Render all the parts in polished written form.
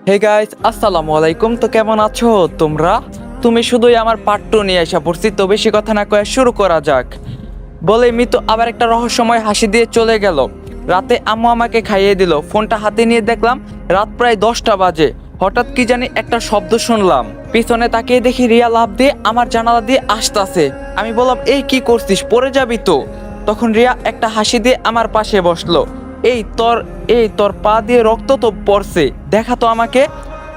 Hey guys, আসসালামু আলাইকুম। তো কেমন আছো তোমরা? তুমি শুধুই আমার পার্ট 2 নিয়ে আসা পড়ছি, তো বেশি কথা না কয়ে শুরু করা যাক। বলে মিতু আবার একটা রহস্যময় হাসি দিয়ে চলে গেল। রাতে আম্মু আমাকে খাইয়ে দিল। ফোনটা হাতে নিয়ে দেখলাম রাত প্রায় 10টা বাজে। হঠাৎ কি জানি একটা শব্দ শুনলাম। পিছনে তাকিয়ে দেখি রিয়া লাফ দিয়ে আমার জানালা দিয়ে আসতেছে। আমি বললাম, এই কি করছিস, পড়ে যাবি তো। তখন রিয়া একটা হাসি দিয়ে আমার পাশে বসলো। এই তোর এই তোর পা দিয়ে রক্ত তো পড়ছে, দেখা তো আমাকে।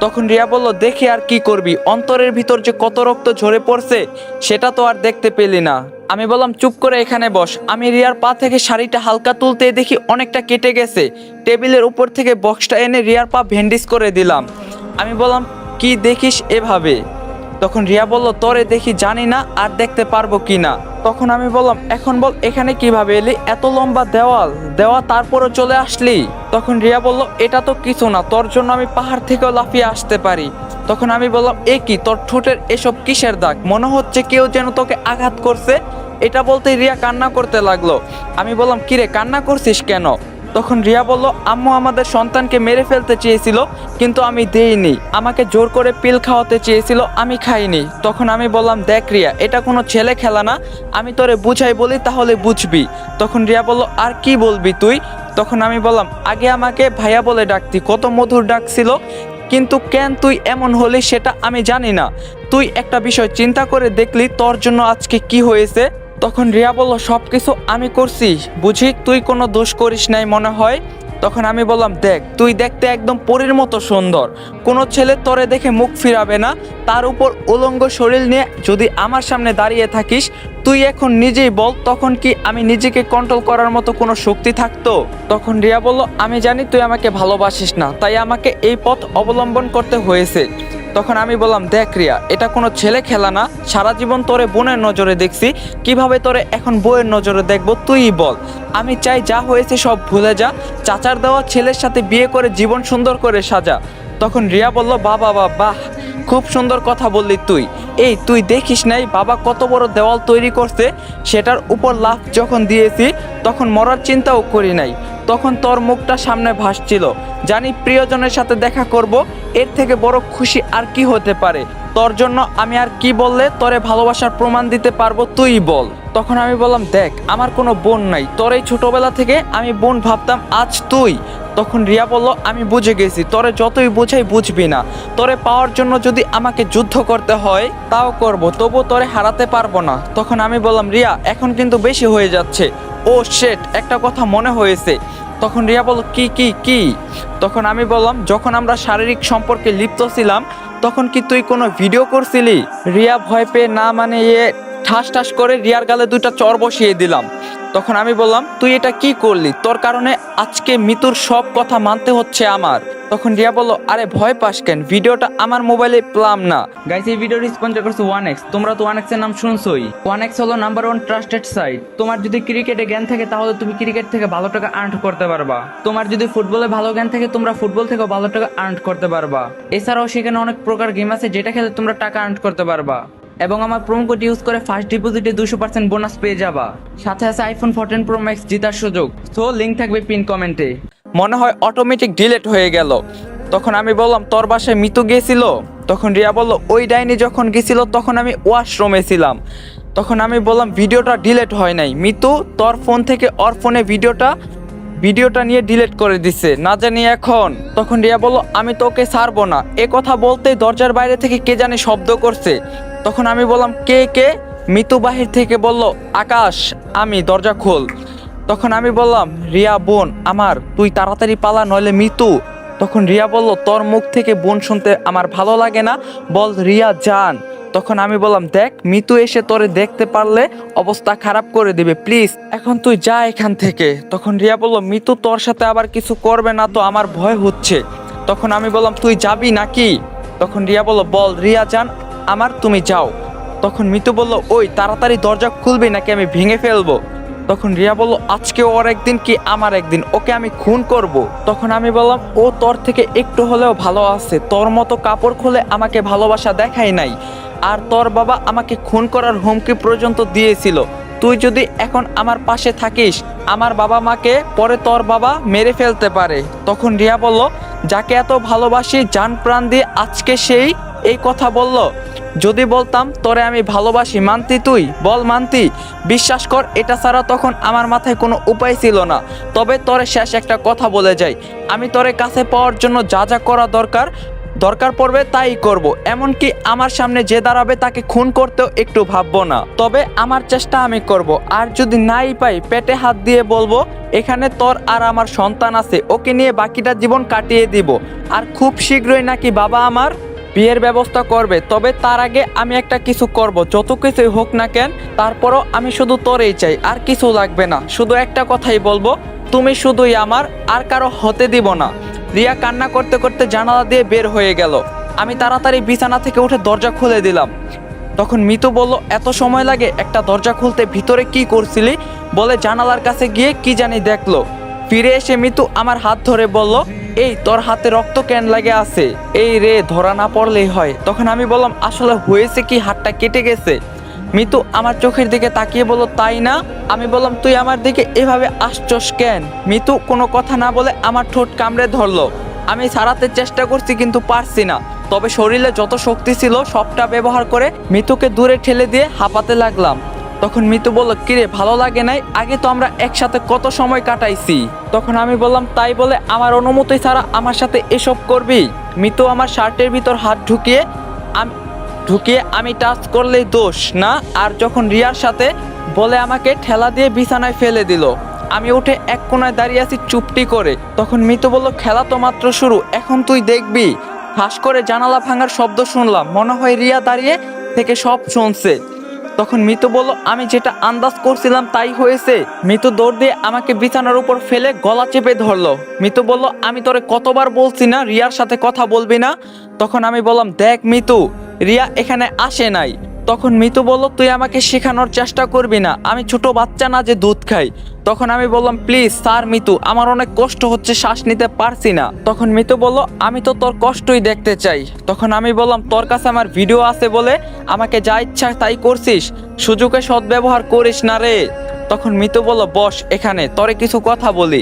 তখন রিয়া বলল, দেখি আর কি করবি, অন্তরের ভিতর যে কত রক্ত ঝরে পড়ছে সেটা তো আর দেখতে পেলি না। আমি বললাম, চুপ করে এখানে বস। আমি রিয়ার পা থেকে শাড়িটা হালকা তুলতে দেখি অনেকটা কেটে গেছে। টেবিলের উপর থেকে বক্সটা এনে রিয়ার পা ভেন্ডিস করে দিলাম। আমি বললাম, কি দেখিস এভাবে? তখন রিয়া বলল, তোরে দেখি জানি না আর দেখতে পারবো কি না। তখন আমি বললাম, এখন বল এখানে কিভাবে এলি? এত লম্বা দেওয়া তারপরও চলে আসলি? তখন রিয়া বলল, এটা তো কিছু না, তোর জন্য আমি পাহাড় থেকেও লাফিয়ে আসতে পারি। তখন আমি বললাম, এ কি, তোর ঠোঁটের এসব কিসের দাগ? মনে হচ্ছে কেউ যেন তোকে আঘাত করছে। এটা বলতে রিয়া কান্না করতে লাগলো। আমি বললাম, কিরে কান্না করছিস কেন? তখন রিয়া বলল, আম্মু আমাদের সন্তানকে মেরে ফেলতে চেয়েছিল, কিন্তু আমি দেইনি। আমাকে জোর করে পিল খাওয়াতে চেয়েছিল, আমি খাইনি। তখন আমি বললাম, দেখ রিয়া, এটা কোনো ছেলে খেলা না, আমি তোরে বুঝাই বলি তাহলে বুঝবি। তখন রিয়া বলল, আর কি বলবি তুই? তখন আমি বললাম, আগে আমাকে ভাইয়া বলে ডাকতি, কত মধুর ডাক ছিল, কিন্তু কেন তুই এমন হলি সেটা আমি জানি না। তুই একটা বিষয় চিন্তা করে দেখলি তোর জন্য আজকে কি হয়েছে? তখন রিয়া বলল, সব কিছু আমি করছি বুঝি, তুই কোনো দোষ করিস নাই মনে হয়। তখন আমি বললাম, দেখ তুই দেখতে একদম পরীর মতো সুন্দর, কোনো ছেলে তোরে দেখে মুখ ফিরাবে না। তার উপর উলঙ্গ শরীর নিয়ে যদি আমার সামনে দাঁড়িয়ে থাকিস, তুই এখন নিজেই বল, তখন কি আমি নিজেকে কন্ট্রোল করার মতো কোনো শক্তি থাকতো? তখন রিয়া বলল, আমি জানি তুই আমাকে ভালোবাসিস না, তাই আমাকে এই পথ অবলম্বন করতে হয়েছে। তখন আমি বললাম, দেখ রিয়া, এটা কোনো ছেলে খেলা না, সারা জীবন তোরে বোনের নজরে দেখছি, কিভাবে তোরে এখন বউয়ের নজরে দেখবো তুই বল। আমি চাই যা হয়েছে সব ভুলে যা, চাচার দেওয়া ছেলের সাথে বিয়ে করে জীবন সুন্দর করে সাজা। তখন রিয়া বলল, বাবা বাহ, খুব সুন্দর কথা বললি তুই। এই তুই দেখিস নাই বাবা কত বড় দেওয়াল তৈরি করছে, সেটার উপর লাফ যখন দিয়েছি তখন মরার চিন্তাও করি নাই। তখন তোর মুখটা সামনে ভাসছিল, জানি প্রিয়জনের সাথে দেখা করব, এর থেকে বড় খুশি আর কি হতে পারে? তোর জন্য আমি আর কি বললে তোরে ভালোবাসার প্রমাণ দিতে পারবো তুই বল। তখন আমি বললাম, দেখ আমার কোনো বোন নাই, তোর এই ছোটবেলা থেকে আমি বোন ভাবতাম, আজ তুই। তখন রিয়া বলল, আমি বুঝে গেছি, তোরে যতই বুঝাই বুঝবি না। তোরে পাওয়ার জন্য যদি আমাকে যুদ্ধ করতে হয় তাও করব, তবু তোরে হারাতে পারবো না। তখন আমি বললাম, রিয়া এখন কিন্তু বেশি হয়ে যাচ্ছে। ও শেট, একটা কথা মনে হয়েছে। তখন রিয়া বলল, কি কি কি? তখন আমি বললাম, যখন আমরা শারীরিক সম্পর্কে লিপ্ত ছিলাম তখন কি তুই কোনো ভিডিও করছিলি? রিয়া ভয় পেয়ে না মানে ঠাস ঠাস করে রিয়ার গালে দুইটা চর বসিয়ে দিলাম। তখন আমি বললাম, তুই এটা কি করলি? তোর কারণে আজকে মিতুর সব কথা মানতে হচ্ছে আমার। তখন রিয়া বলল, আরে ভয় পাস কেন, ভিডিওটা আমার মোবাইলে পেলাম না। গাইস, এই ভিডিওটি স্পন্সর করছে 1x। তোমরা তো 1x এর নাম শুনছোই। 1x হলো নাম্বার 1 ট্রাস্টেড সাইট। তোমার যদি ক্রিকেটে জ্ঞান থাকে তাহলে তুমি ক্রিকেট থেকে ভালো টাকা আর্ন করতে পারবা। তোমার যদি ফুটবলে ভালো জ্ঞান থাকে তোমরা ফুটবল থেকে ভালো টাকা আর্ন করতে পারবা। এছাড়াও সেখানে অনেক প্রকার গেম আছে যেটা খেলে তোমরা টাকা আর্ন করতে পারবা। এবং আমার প্রোমো কোড ইউজ করে ফার্স্ট ডিপোজিটে 200% বোনাস পেয়ে যাবা। সাথে আছে আইফোন 14 প্রো ম্যাক্স জেতার সুযোগ। সো লিংক থাকবে পিন কমেন্টে। মনে হয় অটোমেটিক ডিলিট হয়ে গেল। তখন আমি বললাম, তোর বাসায় মিতু গিয়েছিল? তখন রিয়া বলল, ওই ডাইনি যখন গেছিল তখন আমি ওয়াশরুমে ছিলাম। তখন আমি বললাম, ভিডিওটা ডিলিট হয় নাই, মিতু তোর ফোন থেকে ওর ফোনে ভিডিওটা নিয়ে ডিলিট করে দিছে, না জানি এখন। তখন রিয়া বলল, আমি তোকে ছাড়বো না। এ কথা বলতেই দরজার বাইরে থেকে কে জানি শব্দ করছে। তখন আমি বললাম, কে? মিতু বাহির থেকে বলল, আকাশ, আমি, দরজা খোল। তখন আমি বললাম, রিয়া বোন আমার, তুই তাড়াতাড়ি পালা নইলে মিতু। তখন রিয়া বলল, তোর মুখ থেকে বোন শুনতে আমার ভালো লাগে না, বল রিয়া জান। তখন আমি বললাম, দেখ মিতু এসে তোরে দেখতে পারলে অবস্থা খারাপ করে দিবে, প্লিজ এখন তুই যা এখান থেকে। তখন রিয়া বলল, মিতু তোর সাথে আবার কিছু করবে না তো? আমার ভয় হচ্ছে। তখন আমি বললাম, তুই যাবি নাকি? তখন রিয়া বলল, বল রিয়া জান আমার, তুমি যাও। তখন মিতু বলল, ওই তাড়াতাড়ি দরজা খুলবি নাকি আমি ভেঙে ফেলবো। তখন রিয়া বলল, আজকে ওর একদিন কি আমার একদিন, ওকে আমি খুন করব। তখন আমি বললাম, ও তোর থেকে একটু হলেও ভালো আছে, তোর মতো কাপড় খুলে আমাকে ভালোবাসা দেখাই নাই, আর তোর বাবা আমাকে খুন করার হুমকি পর্যন্ত দিয়েছিল। তুই যদি এখন আমার পাশে থাকিস, আমার বাবা মাকে পরে তোর বাবা মেরে ফেলতে পারে। তখন রিয়া বলল, যাকে এত ভালোবাসি জান প্রাণ দিয়ে, আজকে সেই এই কথা বলল। যদি বলতাম তোরে আমি ভালোবাসি, মানতি তুই? বল মানতি? বিশ্বাস কর, এটা ছাড়া তখন আমার মাথায় কোনো উপায় ছিল না। তবে তোরে শেষ একটা কথা বলে যাই, আমি তোরে কাছে পাওয়ার জন্য যা যা করা দরকার পড়বে তাই করব। এমনকি আমার সামনে যে দাঁড়াবে তাকে খুন করতেও একটু ভাববো না। তবে আমার চেষ্টা আমি করব, আর যদি নাই পাই পেটে হাত দিয়ে বলবো এখানে তোর আর আমার সন্তান আছে, ওকে নিয়ে বাকিটা জীবন কাটিয়ে দিব। আর খুব শীঘ্রই নাকি বাবা আমার বিয়ের ব্যবস্থা করবে। তবে তার আগে আমি একটা কিছু করব, যত কিছুই হোক না কেন, তারপরও আমি শুধু তোরেই চাই, আর কিছু লাগবে না। শুধু একটা কথাই বলবো, তুমি শুধুই আমার, আর কারো হতে দিব না। রিয়া কান্না করতে করতে জানালা দিয়ে বের হয়ে গেল। আমি তাড়াতাড়ি বিছানা থেকে উঠে দরজা খুলে দিলাম। তখন মিতু বলল, এত সময় লাগে একটা দরজা খুলতে? ভিতরে কি করছিলি? বলে জানালার কাছে গিয়ে কি জানি দেখলো। ফিরে এসে মিতু আমার হাত ধরে বলল, এই তোর হাতে রক্ত কেন লাগে আছে? এই রে, ধরা না পড়লেই হয়। তখন আমি বললাম, আসলে হয়েছে কি, হাতটা কেটে গেছে। মিতু আমার চোখের দিকে তাকিয়ে বলল, তাই না? আমি বললাম, তুই আমার দিকে এভাবে আসছস কেন? মিতু কোনো কথা না বলে আমার ঠোঁট কামড়ে ধরলো। আমি ছাড়াতে চেষ্টা করছি কিন্তু পারছি না। তবে শরীরে যত শক্তি ছিল সবটা ব্যবহার করে মিতুকে দূরে ঠেলে দিয়ে হাঁপাতে লাগলাম। তখন মিতু বলল, কিরে ভালো লাগে নাই? আগে তো আমরা একসাথে কত সময় কাটাইছি। তখন আমি বললাম, তাই বলে আমার অনুমতি ছাড়া আমার সাথে এসব করবি? মিতু আমার শার্টের ভিতর হাত ঢুকিয়ে আমি টাচ করলেই দোষ না? আর যখন রিয়ার সাথে বলে আমাকে ঠেলা দিয়ে বিছানায় ফেলে দিল। আমি উঠে এক কোনায় দাঁড়িয়ে আছি চুপটি করে। তখন মিতু বলল, খেলা তো মাত্র শুরু, এখন তুই দেখবি। ঠাস করে জানালা ভাঙার শব্দ শুনলাম, মনে হয় রিয়া দাঁড়িয়ে থেকে সব শুনছে। তখন মিতু বলল, আমি যেটা আন্দাজ করছিলাম তাই হয়েছে। মিতু দৌড় দিয়ে আমাকে বিছানার উপর ফেলে গলা চেপে ধরলো। মিতু বলল, আমি তোরে কতবার বলছি না রিয়ার সাথে কথা বলবি না? তখন আমি বললাম, দেখ মিতু, রিয়া এখানে আসে নাই। তখন মিতু বলল, তুই আমাকে শেখানোর চেষ্টা করবি না, আমি ছোট বাচ্চা না যে দুধ খাই। তখন আমি বললাম, প্লিজ স্যার মিতু, আমার অনেক কষ্ট হচ্ছে, শ্বাস নিতে পারছি না। তখন মিতু বলল, আমি তো তোর কষ্টই দেখতে চাই। তখন আমি বললাম, তোর কাছে আমার ভিডিও আছে বলে আমাকে যা ইচ্ছা তাই করছিস, সুযোগে সদ্ব্যবহার করিস না রে। তখন মিতু বলল, বস এখানে, তোরে কিছু কথা বলি।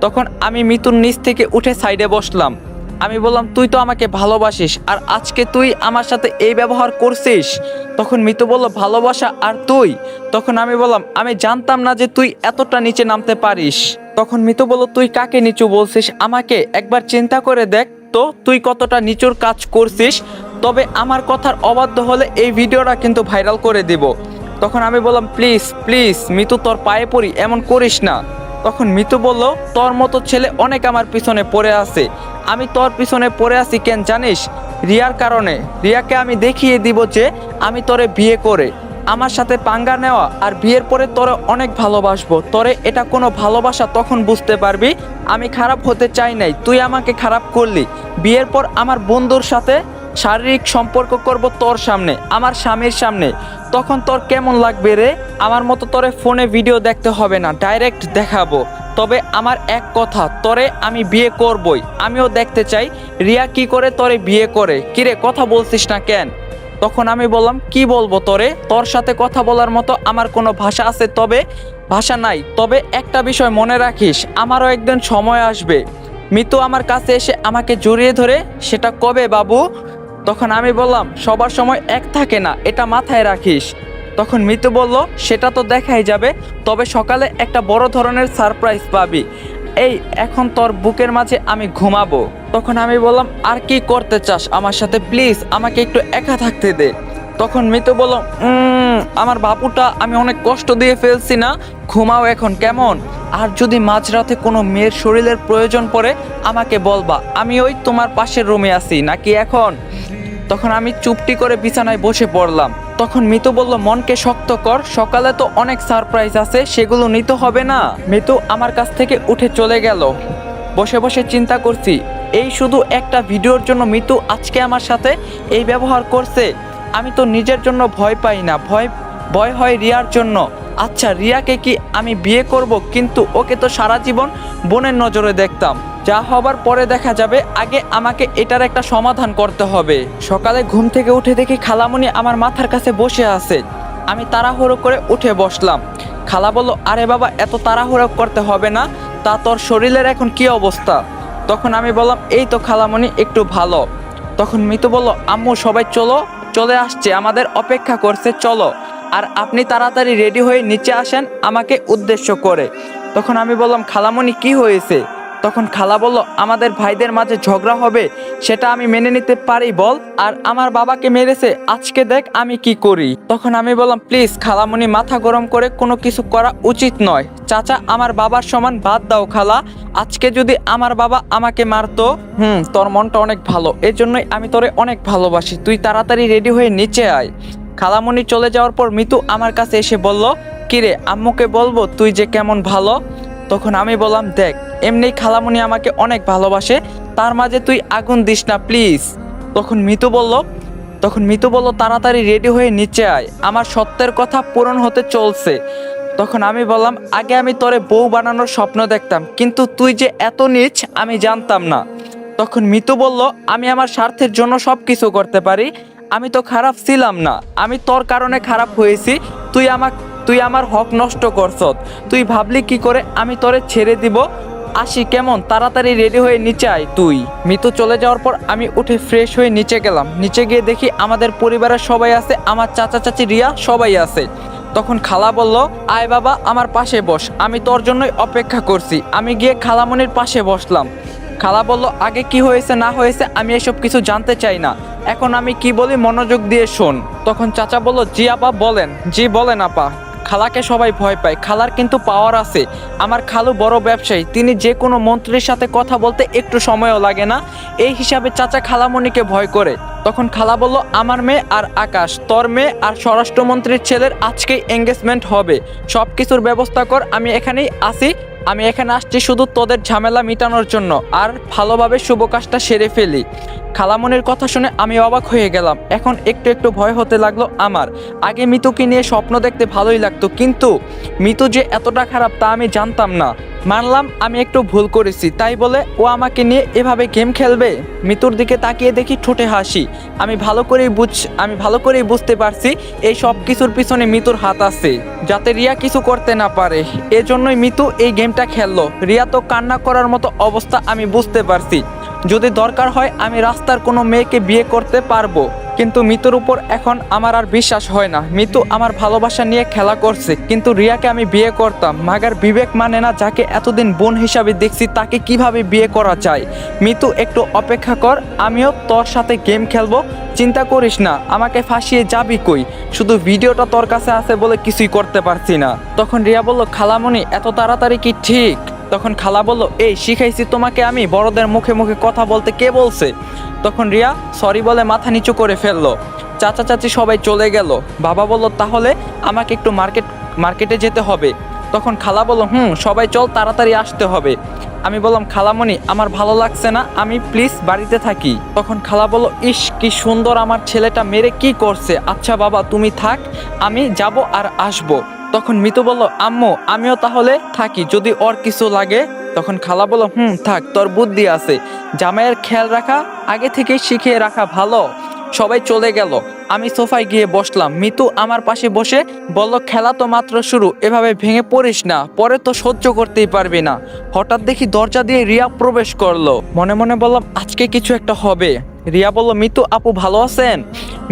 তখন আমি মিতুর নিচ থেকে উঠে সাইডে বসলাম। আমি বললাম, তুই তো আমাকে ভালোবাসিস, আর আজকে তুই আমার সাথে এই ব্যবহার করছিস? তখন মিতু বলল, ভালোবাসা আর তুই? তখন আমি বললাম, আমি জানতাম না যে তুই এতটা নিচে নামতে পারিস। তখন মিতু বলল, তুই কাকে নিচু বলছিস? আমাকে একবার চিন্তা করে দেখ তো, তুই কতটা নিচুর কাজ করছিস। তবে আমার কথার অবাধ্য হলে এই ভিডিওটা কিন্তু ভাইরাল করে দিব। তখন আমি বললাম, প্লিজ প্লিজ মিতু, তোর পায়ে পড়ি, এমন করিস না। তখন মিতু বলল, তোর মতো ছেলে অনেক আমার পিছনে পড়ে আছে। আমি তোর পিছনে পড়ে আছি কেন জানিস? রিয়ার কারণে। রিয়াকে আমি দেখিয়ে দিব যে আমি তোরে বিয়ে করে আমার সাথে পাঙ্গা নেওয়া আর বিয়ের পরে তোরে অনেক ভালোবাসবো। তোরে এটা কোনো ভালোবাসা তখন বুঝতে পারবি। আমি খারাপ হতে চাই নাই, তুই আমাকে খারাপ করলি। বিয়ের পর আমার বন্ধুর সাথে শারীরিক সম্পর্ক করব তোর সামনে, আমার স্বামীর সামনে। তখন তোর কেমন লাগবে রে? আমার মতো তোরে ফোনে ভিডিও দেখতে হবে না, ডাইরেক্ট দেখাবো। তবে আমার এক কথা, তোরে আমি বিয়ে করবই। আমিও দেখতে চাই রিয়া কি করে তোরে বিয়ে করে। কিরে, কথা বলছিস না কেন? তখন আমি বললাম, কি বলবো তোরে? তোর সাথে কথা বলার মতো আমার কোনো ভাষা আছে? তবে ভাষা নাই। তবে একটা বিষয় মনে রাখিস, আমারও একদিন সময় আসবে মিতু আমার কাছে এসে আমাকে জড়িয়ে ধরে। সেটা কবে বাবু? তখন আমি বললাম, সবার সময় এক থাকে না, এটা মাথায় রাখিস। তখন মিতু বলল, সেটা তো দেখাই যাবে, তবে সকালে একটা বড় ধরনের সারপ্রাইজ পাবি। এই এখন তোর বুকের মাঝে আমি ঘুমাবো। তখন আমি বললাম, আর কি করতে চাস আমার সাথে? প্লিজ আমাকে একটু একা থাকতে দে। তখন মিতু বলল, আমার বাবুটা আমি অনেক কষ্ট দিয়ে ফেলছি না, ঘুমাও এখন কেমন? আর যদি মাঝরাতে কোনো মেয়ের শরীরের প্রয়োজন পড়ে আমাকে বলবা, আমি ওই তোমার পাশের রুমে আছি নাকি এখন। তখন আমি চুপটি করে বিছানায় বসে পড়লাম। তখন মিতু বলল, মনকে শক্ত কর, সকালে তো অনেক সারপ্রাইজ আছে, সেগুলো নিতে হবে না। মিতু আমার কাছ থেকে উঠে চলে গেল। বসে বসে চিন্তা করছি, এই শুধু একটা ভিডিওর জন্য মিতু আজকে আমার সাথে এই ব্যবহার করছে। আমি তো নিজের জন্য ভয় পাই না, ভয় হয় রিয়ার জন্য। আচ্ছা, রিয়াকে কি আমি বিয়ে করব? কিন্তু ওকে তো সারা জীবন বোনের নজরে দেখতাম। যা হবার পরে দেখা যাবে, আগে আমাকে এটার একটা সমাধান করতে হবে। সকালে ঘুম থেকে উঠে দেখি খালামণি আমার মাথার কাছে বসে আছে। আমি তাড়াহুড়ো করে উঠে বসলাম। খালা বলল, আরে বাবা, এত তাড়াহুড়ো করতে হবে না। তা তোর শরীরের এখন কি অবস্থা? তখন আমি বললাম এই তো খালামণি একটু ভালো। তখন মিতু বলল আম্মু সবাই চলে আসছে, আমাদের অপেক্ষা করছে, চলো। আর আপনি তাড়াতাড়ি রেডি হয়ে নিচে আসেন আমাকে উদ্দেশ্য করে। তখন আমি বললাম খালামণি কি হয়েছে? তখন খালা বলল আমাদের ভাইদের মাঝে ঝগড়া হবে সেটা আমি মেনে নিতে পারি বল, আর আমার বাবাকে মেরেছে, আজকে দেখ আমি কি করি। তখন আমি বললাম প্লিজ খালামণি মাথা গরম করে কোনো কিছু করা উচিত নয়। চাচা আমার বাবার সমান, বাদ দাও খালা, আজকে যদি আমার বাবা আমাকে মারতো। তোর মনটা অনেক ভালো, এই জন্যই আমি তোরে অনেক ভালোবাসি, তুই তাড়াতাড়ি রেডি হয়ে নিচে আয়। খালামণি চলে যাওয়ার পর মিতু আমার কাছে এসে বলল কিরে আম্মুকে বলবো তুই যে কেমন ভালো? তখন আমি বললাম দেখ এমনি খালামণি আমাকে অনেক ভালোবাসে, তার মাঝে তুই আগুন দিস না প্লিজ। তখন মিতু বলল তাড়াতাড়ি রেডি হয়ে নিচে আয়, আমার সত্যের কথা পূরণ হতে চলছে। তখন আমি বললাম আগে আমি তোরে বউ বানানোর স্বপ্ন দেখতাম, কিন্তু তুই যে এত নীচ আমি জানতাম না। তখন মিতু বলল আমি আমার স্বার্থের জন্য সব কিছু করতে পারি, আমি তো খারাপ ছিলাম না, আমি তোর কারণে খারাপ হয়েছি, তুই আমার হক নষ্ট করছত, তুই ভাবলি কি করে আমি তোরে ছেড়ে দিব? আসি কেমন, তাড়াতাড়ি রেডি হয়ে নিচে আয় তুই। মিতু চলে যাওয়ার পর আমি উঠে ফ্রেশ হয়ে নিচে গেলাম। নিচে গিয়ে দেখি আমাদের পরিবারের সবাই আছে, আমার চাচা চাচি রিয়া সবাই আছে। তখন খালা বলল আয় বাবা আমার পাশে বস, আমি তোর জন্যই অপেক্ষা করছি। আমি গিয়ে খালামণির পাশে বসলাম। খালা বলল আগে কি হয়েছে না হয়েছে আমি এসব কিছু জানতে চাই না, এখন আমি কি বলি মনোযোগ দিয়ে শোন। তখন চাচা বলল জি আপা বলেন। জি বলেন আপা। খালাকে সবাই ভয় পায়, খালার কিন্তু পাওয়ার আছে। আমার খালু বড় ব্যবসায়ী, তিনি যে কোনো মন্ত্রীর সাথে কথা বলতে একটু সময়ও লাগে না, এই হিসাবে চাচা খালামণিকে ভয় করে। তখন খালা বলল আমার মেয়ে আর আকাশ, তোর মেয়ে আর স্বরাষ্ট্রমন্ত্রীর ছেলের আজকেই এঙ্গেজমেন্ট হবে, সব কিছুর ব্যবস্থা কর, আমি এখানেই আসি। আমি এখানে আসছি শুধু তোদের ঝামেলা মিটানোর জন্য, আর ভালোভাবে শুভ কাজটা সেরে ফেলি। খালামণির কথা শুনে আমি অবাক হয়ে গেলাম, এখন একটু একটু ভয় হতে লাগলো আমার। আগে মিতুকে নিয়ে স্বপ্ন দেখতে ভালোই লাগতো, কিন্তু মিতু যে এতটা খারাপ তা আমি জানতাম না। মানলাম আমি একটু ভুল করেছি, তাই বলে ও আমাকে নিয়ে এভাবে গেম খেলবে? মিতুর দিকে তাকিয়ে দেখি ঠোঁটে হাসি। আমি ভালো করেই বুঝতে পারছি এই সব কিছুর পিছনে মিতুর হাত আছে, যাতে রিয়া কিছু করতে না পারে। এজন্যই মিতু এই গেমটা খেললো। রিয়া তো কান্না করার মতো অবস্থা আমি বুঝতে পারছি, যদি দরকার হয় আমি রাস্তার কোনো মেয়েকে বিয়ে করতে পারবো, কিন্তু মিতুর উপর এখন আমার আর বিশ্বাস হয় না। মিতু আমার ভালোবাসা নিয়ে খেলা করছে, কিন্তু রিয়াকে আমি বিয়ে করতাম, মাগার বিবেক মানে না, যাকে এতদিন বোন হিসাবে দেখছি তাকে কিভাবে বিয়ে করা যায়। মিতু একটু অপেক্ষা কর, আমিও তোর সাথে গেম খেলবো, চিন্তা করিস না, আমাকে ফাঁসিয়ে যাবি কই, শুধু ভিডিওটা তোর কাছে আছে বলে কিছুই করতে পারছি না। তখন রিয়া বলল খালামণি এত তাড়াতাড়ি কি ঠিক? তখন খালা বলল এই শিখাইছি তোমাকে আমি, বড়দের মুখে মুখে কথা বলতে কে বলছে? তখন রিয়া সরি বলে মাথা নিচু করে ফেললো। চাচা চাচি সবাই চলে গেল। বাবা বলল তাহলে আমাকে একটু মার্কেটে যেতে হবে। তখন খালা বলল সবাই চল, তাড়াতাড়ি আসতে হবে। আমি বললাম খালামণি আমার ভালো লাগছে না, আমি প্লিজ বাড়িতে থাকি। তখন খালা বলল ইস কি সুন্দর, আমার ছেলেটা মেরে কি করছে, আচ্ছা বাবা তুমি থাক, আমি যাব আর আসবো। তখন মিতু বলল আম্মু আমিও তাহলে থাকি যদি ওর কিছু লাগে। তখন খালা বলল থাক, তোর বুদ্ধি আছে, জামাইয়ের খেয়াল রাখা আগে থেকেই শিখিয়ে রাখা ভালো। সবাই চলে গেল। আমি সোফায় গিয়ে বসলাম। মিতু আমার পাশে বসে বলল খেলা তো মাত্র শুরু, এভাবে ভেঙে পড়িস না, পরে তো সহ্য করতেই পারবি না। হঠাৎ দেখি দরজা দিয়ে রিয়া প্রবেশ করলো। মনে মনে বললাম আজকে কিছু একটা হবে। রিয়া বলল মিতু আপু ভালো আছেন?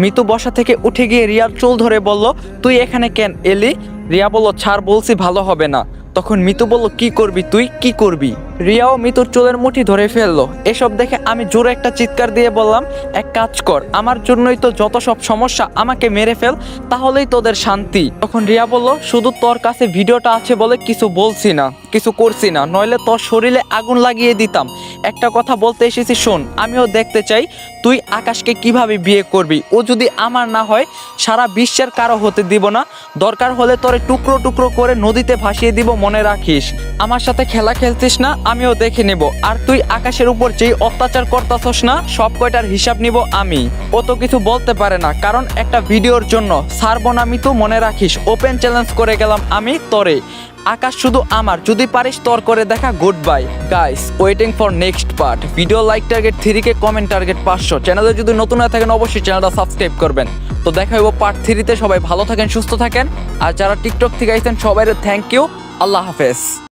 মিতু বসা থেকে উঠে গিয়ে রিয়ার চুল ধরে বলল তুই এখানে কেন এলি? রিয়া বলল ছাড় বলছি, ভালো হবে না। তখন মিতু বলল কি করবি তুই, কি করবি? রিয়াও মিতুর চুলের মুঠি ধরে ফেললো। এসব দেখে আমি জোরে একটা চিৎকার দিয়ে বললাম এক কাজ কর, আমার জন্যই তো যত সব সমস্যা, আমাকে মেরে ফেল, তাহলেই তোদের শান্তি। তখন রিয়া বলল শুধু তোর কাছে ভিডিওটা আছে বলে কিছু বলছি না, কিছু করছি না, নইলে তোর শরীরে আগুন লাগিয়ে দিতাম। একটা কথা বলতে এসেছি শোন, আমিও দেখতে চাই তুই আকাশকে কিভাবে বিয়ে করবি। ও যদি আমার না হয় সারা বিশ্বের কারো হতে দিব না, দরকার হলে তোরে টুকরো টুকরো করে নদীতে ভাসিয়ে দিব, মনে রাখিস। আমার সাথে খেলা খেলছিস না, আমিও দেখে নেব। আর তুই আকাশের উপর যেই অত্যাচার করতাছস না, সব কয়টার হিসাব নিব আমি। ও তো কিছু বলতে পারে না, কারণ একটা ভিডিওর জন্য ছাড়বো না মিতু, মনে রাখিস। ওপেন চ্যালেঞ্জ করে গেলাম আমি তোরে, আকাশ শুধু আমার, যদি পারিস তোর করে দেখা। Good bye guys, waiting for next part. Video like target 3 K, comment target 500। চ্যানেলে যদি নতুন হয়ে থাকেন অবশ্যই চ্যানেলটা সাবস্ক্রাইব করবেন। তো দেখা হইব পার্ট 3-তে। সবাই ভালো থাকেন, সুস্থ থাকেন, আর যারা টিকটক থেকে আইছেন সবাই থ্যাংক ইউ। আল্লাহ হাফেজ।